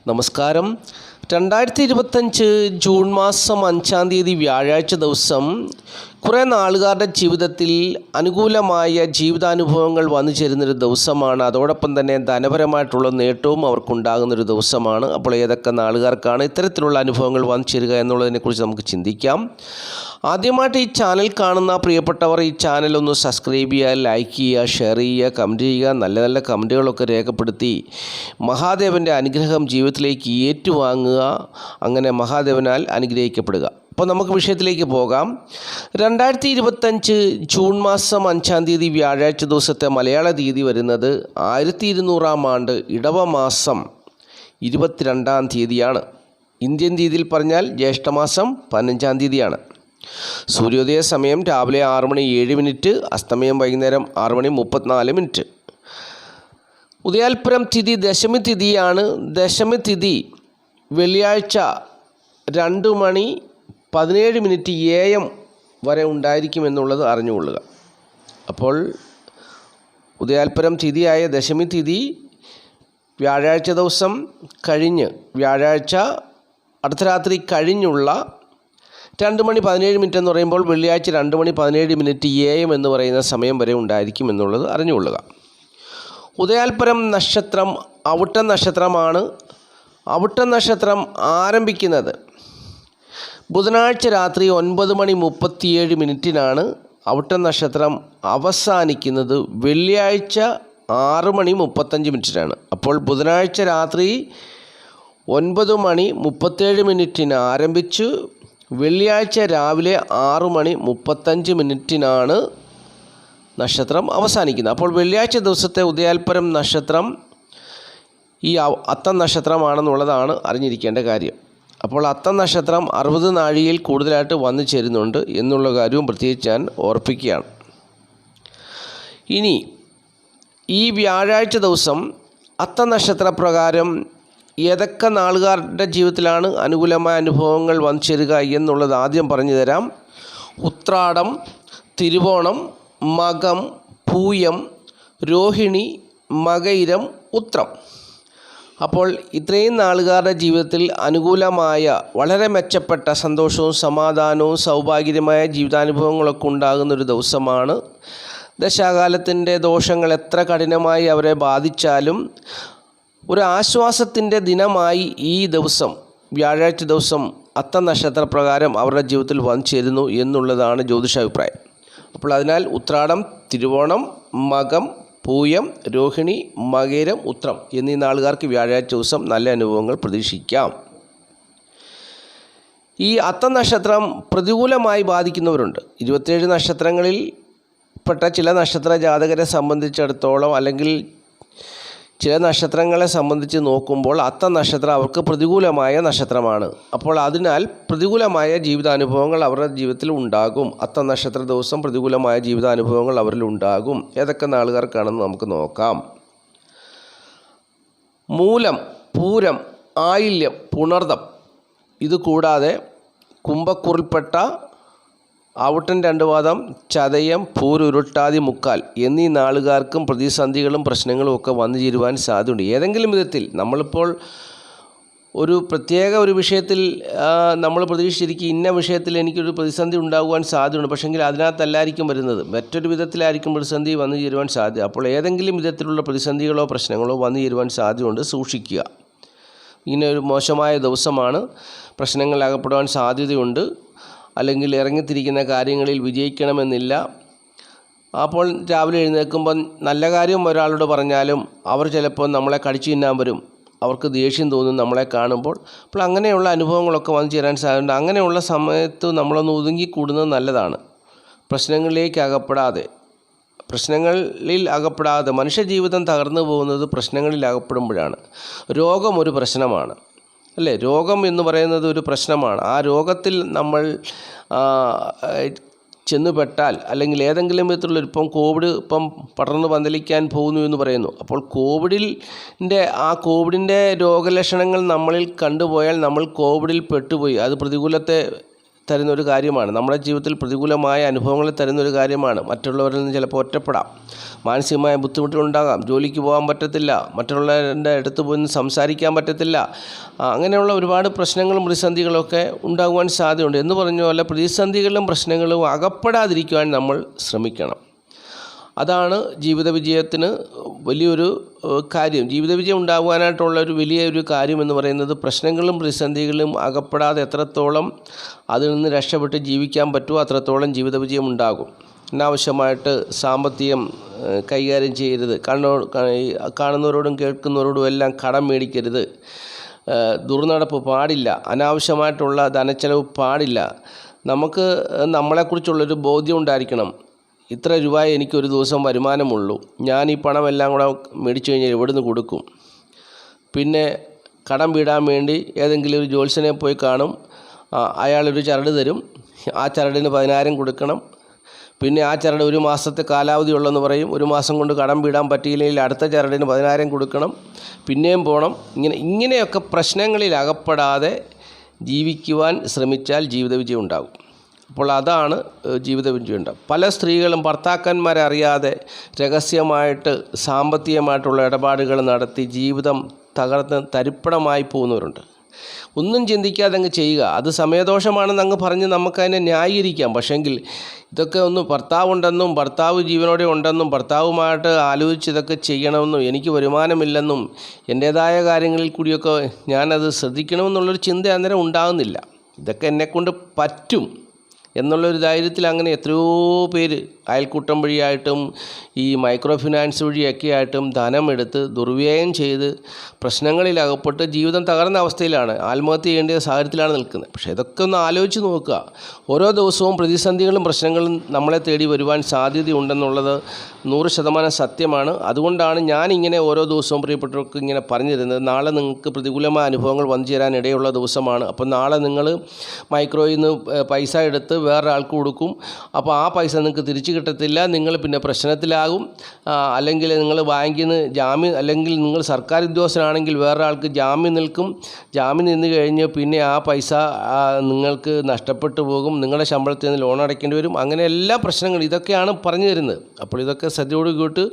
നമസ്കാരം. 2025 ജൂൺ മാസം 5-ാം തീയതി വ്യാഴാഴ്ച ദിവസം കുറേ നാളുകാരുടെ ജീവിതത്തിൽ അനുകൂലമായ ജീവിതാനുഭവങ്ങൾ വന്നു ചേരുന്നൊരു ദിവസമാണ്. അതോടൊപ്പം തന്നെ ധനപരമായിട്ടുള്ള നേട്ടവും അവർക്കുണ്ടാകുന്നൊരു ദിവസമാണ്. അപ്പോൾ ഏതൊക്കെ നാളുകാർക്കാണ് ഇത്തരത്തിലുള്ള അനുഭവങ്ങൾ വന്നു ചേരുക എന്നുള്ളതിനെക്കുറിച്ച് നമുക്ക് ചിന്തിക്കാം. ആദ്യമായിട്ട് ഈ ചാനൽ കാണുന്ന പ്രിയപ്പെട്ടവർ ഈ ചാനൽ ഒന്ന് സബ്സ്ക്രൈബ് ചെയ്യുക, ലൈക്ക് ചെയ്യുക, ഷെയർ ചെയ്യുക, കമൻറ്റ് ചെയ്യുക. നല്ല നല്ല കമൻറ്റുകളൊക്കെ രേഖപ്പെടുത്തി മഹാദേവൻ്റെ അനുഗ്രഹം ജീവിതത്തിലേക്ക് ഏറ്റുവാങ്ങുക. അങ്ങനെ മഹാദേവനാൽ അനുഗ്രഹിക്കപ്പെടുക. അപ്പോൾ നമുക്ക് വിഷയത്തിലേക്ക് പോകാം. 2025 ജൂൺ മാസം 5-ാം തീയതി വ്യാഴാഴ്ച ദിവസത്തെ മലയാള തീയതി വരുന്നത് 1200-ാം ആണ്ട് ഇടവമാസം 22-ാം തീയതിയാണ്. ഇന്ത്യൻ തീയതിയിൽ പറഞ്ഞാൽ ജ്യേഷ്ഠമാസം 15-ാം തീയതിയാണ്. സൂര്യോദയ സമയം രാവിലെ 6:07, അസ്തമയം വൈകുന്നേരം 6:34. ഉദയാൽപുരം തിഥി ദശമി തിഥിയാണ്. ദശമി തിഥി വെള്ളിയാഴ്ച 2:17 AM വരെ ഉണ്ടായിരിക്കുമെന്നുള്ളത് അറിഞ്ഞുകൊള്ളുക. അപ്പോൾ ഉദയാൽപരം തിഥിയായ ദശമി തിഥി വ്യാഴാഴ്ച ദിവസം കഴിഞ്ഞ് വ്യാഴാഴ്ച അർദ്ധരാത്രി കഴിഞ്ഞുള്ള 2:17 എന്ന് പറയുമ്പോൾ വെള്ളിയാഴ്ച 2:17 AM എന്ന് പറയുന്ന സമയം വരെ ഉണ്ടായിരിക്കും എന്നുള്ളത് അറിഞ്ഞുകൊള്ളുക. ഉദയാൽപരം നക്ഷത്രം അവിട്ടം നക്ഷത്രമാണ്. അവിട്ടം നക്ഷത്രം ആരംഭിക്കുന്നത് ബുധനാഴ്ച രാത്രി 9:37 അവിട്ടം നക്ഷത്രം അവസാനിക്കുന്നത് വെള്ളിയാഴ്ച 6:35 അപ്പോൾ ബുധനാഴ്ച രാത്രി 9:37 ആരംഭിച്ചു വെള്ളിയാഴ്ച രാവിലെ 6:35 നക്ഷത്രം അവസാനിക്കുന്നത്. അപ്പോൾ വെള്ളിയാഴ്ച ദിവസത്തെ ഉദയാൽപരം നക്ഷത്രം ഈ അത്തം നക്ഷത്രമാണെന്നുള്ളതാണ് അറിഞ്ഞിരിക്കേണ്ട കാര്യം. അപ്പോൾ അത്തം നക്ഷത്രം 60 നാഴികയിൽ കൂടുതലായിട്ട് വന്നു ചേരുന്നുണ്ട് എന്നുള്ള കാര്യവും പ്രത്യേകിച്ച് ഞാൻ ഓർപ്പിക്കുകയാണ്. ഇനി ഈ വ്യാഴാഴ്ച ദിവസം അത്തം നക്ഷത്രപ്രകാരം ഏതൊക്കെ നാളുകാരുടെ ജീവിതത്തിലാണ് അനുകൂലമായ അനുഭവങ്ങൾ വന്നു ചേരുക എന്നുള്ളത് ആദ്യം പറഞ്ഞു തരാം. ഉത്രാടം, തിരുവോണം, മകം, പൂയം, രോഹിണി, മകയിരം, ഉത്രം. അപ്പോൾ ഇത്രയും നാളുകാരുടെ ജീവിതത്തിൽ അനുകൂലമായ വളരെ മെച്ചപ്പെട്ട സന്തോഷവും സമാധാനവും സൗഭാഗ്യമായ ജീവിതാനുഭവങ്ങളൊക്കെ ഉണ്ടാകുന്നൊരു ദിവസമാണ്. ദശാകാലത്തിൻ്റെ ദോഷങ്ങൾ എത്ര കഠിനമായി അവരെ ബാധിച്ചാലും ഒരു ആശ്വാസത്തിൻ്റെ ദിനമായി ഈ ദിവസം വ്യാഴാഴ്ച ദിവസം അത്തം നക്ഷത്രപ്രകാരം അവരുടെ ജീവിതത്തിൽ വന്നു ചേരുന്നു എന്നുള്ളതാണ് ജ്യോതിഷാഭിപ്രായം. അപ്പോൾ അതിനാൽ ഉത്രാടം, തിരുവോണം, മകം, പൂയം, രോഹിണി, മകയിരം, ഉത്രം എന്നീ നാളുകാർക്ക് വ്യാഴാഴ്ച ദിവസം നല്ല അനുഭവങ്ങൾ പ്രതീക്ഷിക്കാം. ഈ അത്തം നക്ഷത്രം പ്രതികൂലമായി ബാധിക്കുന്നവരുണ്ട്. 27 നക്ഷത്രങ്ങളിൽ പെട്ട ചില നക്ഷത്ര ജാതകരെ സംബന്ധിച്ചിടത്തോളം അല്ലെങ്കിൽ ചില നക്ഷത്രങ്ങളെ സംബന്ധിച്ച് നോക്കുമ്പോൾ അത്തം നക്ഷത്രം അവർക്ക് പ്രതികൂലമായ നക്ഷത്രമാണ്. അപ്പോൾ അതിനാൽ പ്രതികൂലമായ ജീവിതാനുഭവങ്ങൾ അവരുടെ ജീവിതത്തിൽ ഉണ്ടാകും. അത്തം നക്ഷത്ര ദിവസം പ്രതികൂലമായ ജീവിതാനുഭവങ്ങൾ അവരിൽ ഉണ്ടാകും. ഏതൊക്കെ നാളുകാർക്കാണെന്ന് നമുക്ക് നോക്കാം. മൂലം, പൂരം, ആയില്യം, പുണർദം, ഇതുകൂടാതെ കുംഭക്കൂറിൽപ്പെട്ട അവിട്ടൻ 2 പാദം, ചതയം, പൂരുരുട്ടാതി, മുക്കാൽ എന്നീ നാളുകാർക്കും പ്രതിസന്ധികളും പ്രശ്നങ്ങളും ഒക്കെ വന്നു ചേരുവാൻ സാധ്യതയുണ്ട്. ഏതെങ്കിലും വിധത്തിൽ നമ്മളിപ്പോൾ ഒരു പ്രത്യേക ഒരു വിഷയത്തിൽ നമ്മൾ പ്രതീക്ഷിച്ചിരിക്കും ഇന്ന വിഷയത്തിൽ എനിക്കൊരു പ്രതിസന്ധി ഉണ്ടാകുവാൻ സാധ്യതയുണ്ട്. പക്ഷേങ്കിൽ അതിനകത്തല്ലായിരിക്കും വരുന്നത്, മറ്റൊരു വിധത്തിലായിരിക്കും പ്രതിസന്ധി വന്നു ചേരുവാൻ സാധ്യത. അപ്പോൾ ഏതെങ്കിലും വിധത്തിലുള്ള പ്രതിസന്ധികളോ പ്രശ്നങ്ങളോ വന്നു ചേരുവാൻ സാധ്യതയുണ്ട്. സൂക്ഷിക്കുക. ഇങ്ങനെ ഒരു മോശമായ ദിവസമാണ്. പ്രശ്നങ്ങൾ അകപ്പെടുവാൻ സാധ്യതയുണ്ട്. അല്ലെങ്കിൽ ഇറങ്ങിത്തിരിക്കുന്ന കാര്യങ്ങളിൽ വിജയിക്കണമെന്നില്ല. അപ്പോൾ രാവിലെ എഴുന്നേൽക്കുമ്പോൾ നല്ല കാര്യം ഒരാളോട് പറഞ്ഞാലും അവർ ചിലപ്പോൾ നമ്മളെ കടിച്ചു തിന്നാൻ വരും. അവർക്ക് ദേഷ്യം തോന്നും നമ്മളെ കാണുമ്പോൾ. അപ്പോൾ അങ്ങനെയുള്ള അനുഭവങ്ങളൊക്കെ വന്നു ചേരാൻ സാധ്യതയുണ്ട്. അങ്ങനെയുള്ള സമയത്ത് നമ്മളൊന്ന് ഒതുങ്ങിക്കൂടുന്നത് നല്ലതാണ്. പ്രശ്നങ്ങളിലേക്ക് പ്രശ്നങ്ങളിൽ അകപ്പെടാതെ മനുഷ്യജീവിതം തകർന്നു പോകുന്നത് പ്രശ്നങ്ങളിൽ അകപ്പെടുമ്പോഴാണ്. രോഗം ഒരു പ്രശ്നമാണ് അല്ലേ? രോഗം എന്ന് പറയുന്നത് ഒരു പ്രശ്നമാണ്. ആ രോഗത്തിൽ നമ്മൾ ചെന്നുപെട്ടാൽ അല്ലെങ്കിൽ ഏതെങ്കിലും വിധത്തിലുള്ള കോവിഡ് പടർന്നു പന്തലിക്കാൻ പോകുന്നു എന്ന് പറയുന്നു. അപ്പോൾ കോവിഡിൻ്റെ രോഗലക്ഷണങ്ങൾ നമ്മളിൽ കണ്ടുപോയാൽ നമ്മൾ കോവിഡിൽ പെട്ടുപോയി. അത് പ്രതികൂലത്തെ തരുന്നൊരു കാര്യമാണ്. നമ്മുടെ ജീവിതത്തിൽ പ്രതികൂലമായ അനുഭവങ്ങൾ തരുന്നൊരു കാര്യമാണ്. മറ്റുള്ളവരിൽ നിന്ന് ചിലപ്പോൾ ഒറ്റപ്പെടാം, മാനസികമായ ബുദ്ധിമുട്ടുകളുണ്ടാകാം, ജോലിക്ക് പോകാൻ പറ്റത്തില്ല, മറ്റുള്ളവരുടെ അടുത്ത് പോയി സംസാരിക്കാൻ പറ്റത്തില്ല, അങ്ങനെയുള്ള ഒരുപാട് പ്രശ്നങ്ങളും പ്രതിസന്ധികളൊക്കെ ഉണ്ടാകുവാൻ സാധ്യതയുണ്ട്. എന്ന് പറഞ്ഞ പോലെ പ്രതിസന്ധികളിലും പ്രശ്നങ്ങളും അകപ്പെടാതിരിക്കുവാൻ നമ്മൾ ശ്രമിക്കണം. അതാണ് ജീവിത വിജയത്തിന് വലിയൊരു കാര്യം. ജീവിത വിജയം ഉണ്ടാകുവാനായിട്ടുള്ളൊരു വലിയൊരു കാര്യമെന്ന് പറയുന്നത് പ്രശ്നങ്ങളും പ്രതിസന്ധികളും അകപ്പെടാതെ എത്രത്തോളം അതിൽ നിന്ന് രക്ഷപ്പെട്ട് ജീവിക്കാൻ പറ്റുമോ അത്രത്തോളം ജീവിത വിജയം ഉണ്ടാകും. അനാവശ്യമായിട്ട് സാമ്പത്തികം കൈകാര്യം ചെയ്യരുത്. കാണുന്നവരോടും കേൾക്കുന്നവരോടും എല്ലാം കടം മേടിക്കരുത്. ദുർനടപ്പ് പാടില്ല. അനാവശ്യമായിട്ടുള്ള ധനച്ചെലവ് പാടില്ല. നമുക്ക് നമ്മളെക്കുറിച്ചുള്ളൊരു ബോധ്യം ഉണ്ടായിരിക്കണം. ഇത്ര രൂപ എനിക്കൊരു ദിവസം വരുമാനമുള്ളൂ, ഞാൻ ഈ പണമെല്ലാം കൂടെ മേടിച്ചു കഴിഞ്ഞാൽ എവിടുന്ന് കൊടുക്കും? പിന്നെ കടം വീടാൻ വേണ്ടി ഏതെങ്കിലും ഒരു ജ്യോത്സ്യനെ പോയി കാണും, അയാളൊരു ചരട് തരും, ആ ചരടിന് 10,000 കൊടുക്കണം. പിന്നെ ആ ചരട് ഒരു മാസത്തെ കാലാവധി ഉള്ളെന്ന് പറയും. ഒരു മാസം കൊണ്ട് കടം വീടാൻ പറ്റിയില്ലെങ്കിൽ അടുത്ത ചരടിന് 10,000 കൊടുക്കണം, പിന്നെയും പോകണം. ഇങ്ങനെയൊക്കെ പ്രശ്നങ്ങളിൽ അകപ്പെടാതെ ജീവിക്കുവാൻ ശ്രമിച്ചാൽ ജീവിത വിജയം ഉണ്ടാകും. അപ്പോൾ അതാണ് ജീവിത വിജയം ഉണ്ടാകും. പല സ്ത്രീകളും ഭർത്താക്കന്മാരെ അറിയാതെ രഹസ്യമായിട്ട് സാമ്പത്തികമായിട്ടുള്ള ഇടപാടുകൾ നടത്തി ജീവിതം തകർന്ന് തരിപ്പണമായി പോകുന്നവരുണ്ട്. ഒന്നും ചിന്തിക്കാതെ അങ്ങ് ചെയ്യുക. അത് സമയദോഷമാണെന്ന് അങ്ങ് പറഞ്ഞ് നമുക്കതിനെ ന്യായീകരിക്കാം. പക്ഷേങ്കിൽ ഇതൊക്കെ ഒന്ന് ഭർത്താവുണ്ടെന്നും ഭർത്താവ് ജീവനോടെ ഉണ്ടെന്നും ഭർത്താവുമായിട്ട് ആലോചിച്ച് ഇതൊക്കെ ചെയ്യണമെന്നും എനിക്ക് വരുമാനമില്ലെന്നും എൻ്റേതായ കാര്യങ്ങളിൽ കൂടിയൊക്കെ ഞാനത് ശ്രദ്ധിക്കണമെന്നുള്ളൊരു ചിന്ത അന്നേരം ഉണ്ടാകുന്നില്ല. ഇതൊക്കെ എന്നെക്കൊണ്ട് പറ്റും എന്നുള്ളൊരു ധൈര്യത്തിൽ അങ്ങനെ എത്രയോ പേര് അയൽക്കൂട്ടം വഴിയായിട്ടും ഈ മൈക്രോ ഫിനാൻസ് വഴിയൊക്കെ ആയിട്ടും ധനമെടുത്ത് ദുർവ്യയം ചെയ്ത് പ്രശ്നങ്ങളിലകപ്പെട്ട് ജീവിതം തകർന്ന അവസ്ഥയിലാണ്, ആത്മഹത്യ ചെയ്യേണ്ട സാഹചര്യത്തിലാണ് നിൽക്കുന്നത്. പക്ഷേ ഇതൊക്കെ ഒന്ന് ആലോചിച്ച് നോക്കുക. ഓരോ ദിവസവും പ്രതിസന്ധികളും പ്രശ്നങ്ങളും നമ്മളെ തേടി വരുവാൻ സാധ്യതയുണ്ടെന്നുള്ളത് 100% സത്യമാണ്. അതുകൊണ്ടാണ് ഞാനിങ്ങനെ ഓരോ ദിവസവും പ്രിയപ്പെട്ടവർക്ക് ഇങ്ങനെ പറഞ്ഞു തരുന്നത്. നാളെ നിങ്ങൾക്ക് പ്രതികൂലമായ അനുഭവങ്ങൾ വന്നു ചേരാൻ ഇടയുള്ള ദിവസമാണ്. അപ്പോൾ നാളെ നിങ്ങൾ മൈക്രോയിൽ നിന്ന് പൈസ എടുത്ത് വേറൊരാൾക്ക് കൊടുക്കും. അപ്പോൾ ആ പൈസ നിങ്ങൾക്ക് തിരിച്ചു കിട്ടത്തില്ല, നിങ്ങൾ പിന്നെ പ്രശ്നത്തിലാകും. അല്ലെങ്കിൽ നിങ്ങൾ ബാങ്കിൽ നിന്ന് ജാമ്യം, അല്ലെങ്കിൽ നിങ്ങൾ സർക്കാർ ഉദ്യോഗസ്ഥനാണെങ്കിൽ വേറൊരാൾക്ക് ജാമ്യം നിൽക്കും. ജാമ്യം നിന്ന് കഴിഞ്ഞ് പിന്നെ ആ പൈസ നിങ്ങൾക്ക് നഷ്ടപ്പെട്ടു പോകും. നിങ്ങളുടെ ശമ്പളത്തിൽ നിന്ന് ലോൺ അടയ്ക്കേണ്ടി വരും. അങ്ങനെ എല്ലാ പ്രശ്നങ്ങളും ഇതൊക്കെയാണ് പറഞ്ഞു തരുന്നത്. അപ്പോൾ ഇതൊക്കെ ശ്രദ്ധയോട് കൂട്ടി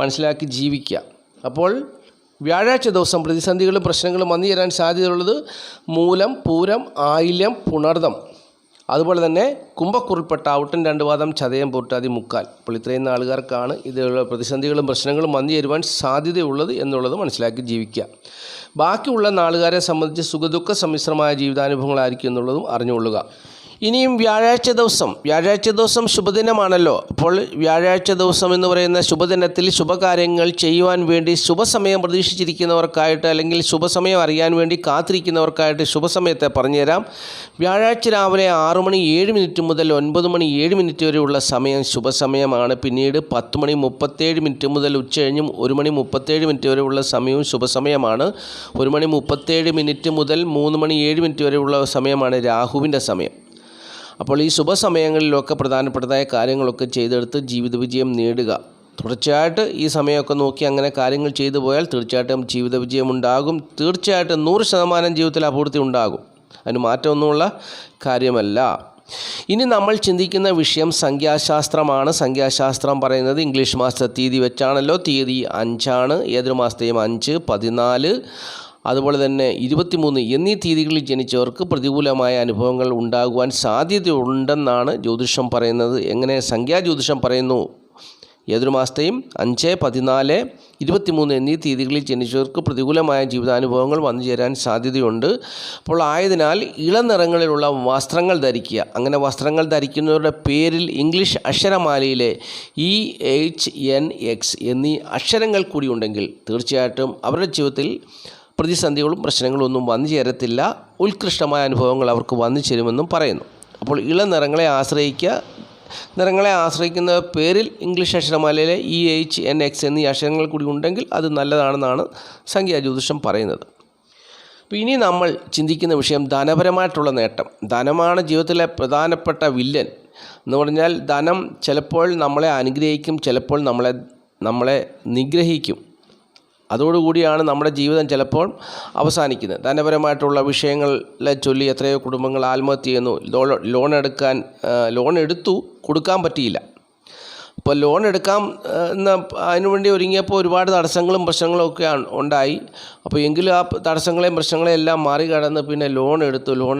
മനസ്സിലാക്കി ജീവിക്കുക. അപ്പോൾ വ്യാഴാഴ്ച ദിവസം പ്രതിസന്ധികളും പ്രശ്നങ്ങളും വന്നു ചേരാൻ സാധ്യതയുള്ളത് മൂലം, പൂരം, ആയില്യം, പുണർദം, അതുപോലെ തന്നെ കുംഭക്കുറിൽപ്പെട്ട ഔട്ടൻ 2 പാദം, ചതയം, പൂർട്ടാതി, മുക്കാൽ. അപ്പോൾ ഇത്രയും ആളുകാർക്കാണ് ഇതിലുള്ള പ്രതിസന്ധികളും പ്രശ്നങ്ങളും വന്നു ചേരുവാൻ സാധ്യതയുള്ളത് എന്നുള്ളത് മനസ്സിലാക്കി ജീവിക്കുക. ബാക്കിയുള്ള നാളുകാരെ സംബന്ധിച്ച് സുഖദുഃഖ സമ്മിശ്രമായ ജീവിതാനുഭവങ്ങളായിരിക്കും എന്നുള്ളതും അറിഞ്ഞുകൊള്ളുക. ഇനിയും വ്യാഴാഴ്ച ദിവസം ശുഭദിനമാണല്ലോ. അപ്പോൾ വ്യാഴാഴ്ച ദിവസം എന്ന് പറയുന്ന ശുഭദിനത്തിൽ ശുഭകാര്യങ്ങൾ ചെയ്യുവാൻ വേണ്ടി ശുഭസമയം പ്രതീക്ഷിച്ചിരിക്കുന്നവർക്കായിട്ട്, അല്ലെങ്കിൽ ശുഭസമയം അറിയാൻ വേണ്ടി കാത്തിരിക്കുന്നവർക്കായിട്ട് ശുഭസമയത്തെ പറഞ്ഞുതരാം. വ്യാഴാഴ്ച രാവിലെ 6:07 മുതൽ 9:07 വരെയുള്ള സമയം ശുഭസമയമാണ്. പിന്നീട് 10:37 മുതൽ ഉച്ചകഴിഞ്ഞ് 1:37 വരെയുള്ള സമയവും ശുഭസമയമാണ്. 1:37 മുതൽ 3:07 വരെയുള്ള സമയമാണ് രാഹുവിൻ്റെ സമയം. അപ്പോൾ ഈ ശുഭസമയങ്ങളിലൊക്കെ പ്രധാനപ്പെട്ടതായ കാര്യങ്ങളൊക്കെ ചെയ്തെടുത്ത് ജീവിത വിജയം നേടുക. തുടർച്ചയായിട്ട് ഈ സമയമൊക്കെ നോക്കി അങ്ങനെ കാര്യങ്ങൾ ചെയ്തു പോയാൽ തീർച്ചയായിട്ടും ജീവിത വിജയം ഉണ്ടാകും. തീർച്ചയായിട്ടും 100% ജീവിതത്തിൽ അഭിവൃദ്ധി ഉണ്ടാകും. അതിന് മാറ്റമൊന്നുമുള്ള കാര്യമല്ല. ഇനി നമ്മൾ ചിന്തിക്കുന്ന വിഷയം സംഖ്യാശാസ്ത്രമാണ്. സംഖ്യാശാസ്ത്രം പറയുന്നത് ഇംഗ്ലീഷ് മാസത്തെ തീയതി വെച്ചാണല്ലോ. തീയതി 5 ഏതൊരു മാസത്തെയും 5, 14, അതുപോലെ തന്നെ 23 എന്നീ തീയതികളിൽ ജനിച്ചവർക്ക് പ്രതികൂലമായ അനുഭവങ്ങൾ ഉണ്ടാകുവാൻ സാധ്യതയുണ്ടെന്നാണ് ജ്യോതിഷം പറയുന്നത്. എങ്ങനെ സംഖ്യാജ്യോതിഷം പറയുന്നു? ഏതൊരു മാസത്തെയും 5, 14, 23 എന്നീ തീയതികളിൽ ജനിച്ചവർക്ക് പ്രതികൂലമായ ജീവിതാനുഭവങ്ങൾ വന്നു ചേരാൻ സാധ്യതയുണ്ട്. അപ്പോൾ ആയതിനാൽ ഇളനിറങ്ങളിലുള്ള വസ്ത്രങ്ങൾ ധരിക്കുക. അങ്ങനെ വസ്ത്രങ്ങൾ ധരിക്കുന്നവരുടെ പേരിൽ ഇംഗ്ലീഷ് അക്ഷരമാലയിലെ EHNX എന്നീ അക്ഷരങ്ങൾ കൂടി ഉണ്ടെങ്കിൽ തീർച്ചയായിട്ടും അവരുടെ ജീവിതത്തിൽ പ്രതിസന്ധികളും പ്രശ്നങ്ങളും ഒന്നും വന്നു ചേരത്തില്ല. ഉത്കൃഷ്ടമായ അനുഭവങ്ങൾ അവർക്ക് വന്നു ചേരുമെന്നും പറയുന്നു. അപ്പോൾ ഇളനിറങ്ങളെ ആശ്രയിക്കുന്ന പേരിൽ ഇംഗ്ലീഷ് അക്ഷരമാലയിലെ EHNX എന്നീ അക്ഷരങ്ങൾ കൂടി ഉണ്ടെങ്കിൽ അത് നല്ലതാണെന്നാണ് സംഖ്യാജ്യോതിഷം പറയുന്നത്. അപ്പോൾ ഇനി നമ്മൾ ചിന്തിക്കുന്ന വിഷയം ധനപരമായിട്ടുള്ള നേട്ടം. ധനമാണ് ജീവിതത്തിലെ പ്രധാനപ്പെട്ട വില്ലൻ എന്ന് പറഞ്ഞാൽ ധനം ചിലപ്പോൾ നമ്മളെ അനുഗ്രഹിക്കും, ചിലപ്പോൾ നമ്മളെ നിഗ്രഹിക്കും. അതോടുകൂടിയാണ് നമ്മുടെ ജീവിതം ചിലപ്പോൾ അവസാനിക്കുന്നത്. ധനപരമായിട്ടുള്ള വിഷയങ്ങളെ ചൊല്ലി എത്രയോ കുടുംബങ്ങൾ ആത്മഹത്യ ചെയ്യുന്നു. ലോൺ എടുത്തു, കൊടുക്കാൻ പറ്റിയില്ല. അപ്പോൾ ലോൺ എടുക്കാം അതിനുവേണ്ടി ഒരുങ്ങിയപ്പോൾ ഒരുപാട് തടസ്സങ്ങളും പ്രശ്നങ്ങളും ഒക്കെ ഉണ്ടായി. അപ്പോൾ എങ്കിലും ആ തടസ്സങ്ങളെയും പ്രശ്നങ്ങളെയും എല്ലാം മറികടന്ന് പിന്നെ ലോൺ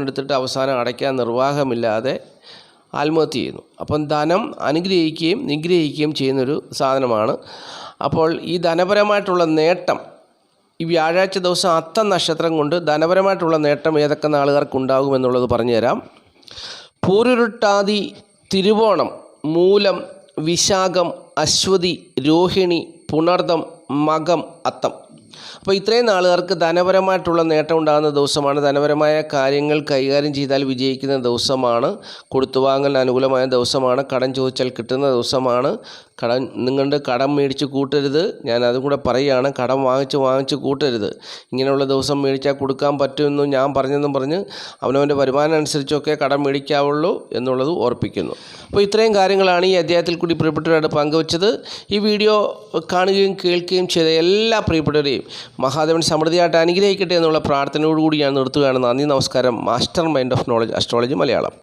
എടുത്തിട്ട് അവസാനം അടയ്ക്കാൻ നിർവാഹമില്ലാതെ ആത്മഹത്യ ചെയ്യുന്നു. അപ്പം ധനം അനുഗ്രഹിക്കുകയും നിഗ്രഹിക്കുകയും ചെയ്യുന്നൊരു സാധനമാണ്. അപ്പോൾ ഈ ധനപരമായിട്ടുള്ള നേട്ടം ഈ വ്യാഴാഴ്ച ദിവസം അത്തം നക്ഷത്രം കൊണ്ട് ധനപരമായിട്ടുള്ള നേട്ടം ഏതൊക്കെ നാളുകാർക്കുണ്ടാകുമെന്നുള്ളത് പറഞ്ഞുതരാം. പൂരുരുട്ടാതി, തിരുവോണം, മൂലം, വിശാഖം, അശ്വതി, രോഹിണി, പുണർദം, മകം, അത്തം. അപ്പോൾ ഇത്രയും നാളുകാർക്ക് ധനപരമായിട്ടുള്ള നേട്ടം ഉണ്ടാകുന്ന ദിവസമാണ്. ധനപരമായ കാര്യങ്ങൾ കൈകാര്യം ചെയ്താൽ വിജയിക്കുന്ന ദിവസമാണ്. കൊടുത്തുവാങ്ങൽ അനുകൂലമായ ദിവസമാണ്. കടം ചോദിച്ചാൽ കിട്ടുന്ന ദിവസമാണ്. നിങ്ങളുടെ കടം മേടിച്ച് കൂട്ടരുത്. ഞാൻ അതും കൂടെ പറയുകയാണ്. കടം വാങ്ങിച്ച് കൂട്ടരുത്. ഇങ്ങനെയുള്ള ദിവസം മേടിച്ചാൽ കൊടുക്കാൻ പറ്റുമെന്ന് ഞാൻ പറഞ്ഞെന്നും പറഞ്ഞ് അവനവൻ്റെ വരുമാനം അനുസരിച്ചൊക്കെ കടം മേടിക്കാവുള്ളൂ എന്നുള്ളത് ഓർപ്പിക്കുന്നു. അപ്പോൾ ഇത്രയും കാര്യങ്ങളാണ് ഈ അധ്യായത്തിൽ കൂടി പ്രിയപ്പെട്ടവരായിട്ട് പങ്കുവച്ചത്. ഈ വീഡിയോ കാണുകയും കേൾക്കുകയും ചെയ്ത എല്ലാ പ്രിയപ്പെട്ടവരെയും മഹാദേവൻ സമൃദ്ധിയായിട്ട് അനുഗ്രഹിക്കട്ടെ എന്നുള്ള പ്രാർത്ഥനയോടുകൂടി ഞാൻ നിർത്തുകയാണ്. നന്ദി, നമസ്കാരം. Master mind of knowledge astrology Malayalam.